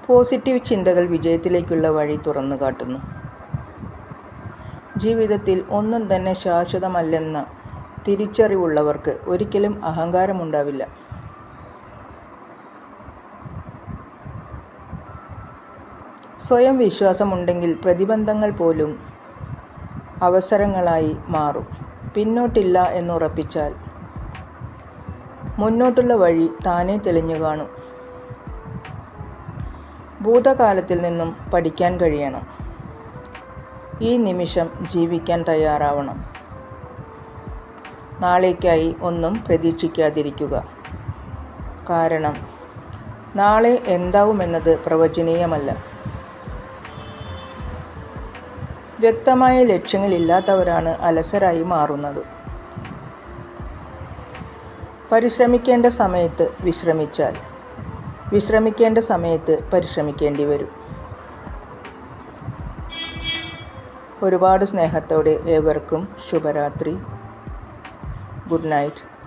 Positive ചിന്തകൾ വിജയത്തിലേക്കുള്ള വഴി തുറന്നു കാട്ടുന്നു. ജീവിതത്തിൽ ഒന്നും തന്നെ ശാശ്വതമല്ലെന്ന തിരിച്ചറിവുള്ളവർക്ക് ഒരിക്കലും അഹങ്കാരമുണ്ടാവില്ല. സ്വയം വിശ്വാസമുണ്ടെങ്കിൽ പ്രതിബന്ധങ്ങൾ പോലും അവസരങ്ങളായി മാറും. പിന്നോട്ടില്ല എന്നുറപ്പിച്ചാൽ മുന്നോട്ടുള്ള വഴി താനേ തെളിഞ്ഞു കാണും. ഭൂതകാലത്തിൽ നിന്നും പഠിക്കാൻ കഴിയണം. ഈ നിമിഷം ജീവിക്കാൻ തയ്യാറാവണം. നാളേക്കായി ഒന്നും പ്രതീക്ഷിക്കാതിരിക്കുക. കാരണം നാളെ എന്താവുമെന്നത് പ്രവചനീയമല്ല. വ്യക്തമായ ലക്ഷ്യങ്ങളില്ലാത്തവരാണ് അലസരായി മാറുന്നത്. പരിശ്രമിക്കേണ്ട സമയത്ത് വിശ്രമിച്ചാൽ വിശ്രമിക്കേണ്ട സമയത്ത് പരിശ്രമിക്കേണ്ടി വരും. ഒരുപാട് സ്നേഹത്തോടെ ഏവർക്കും ശുഭരാത്രി. Good night.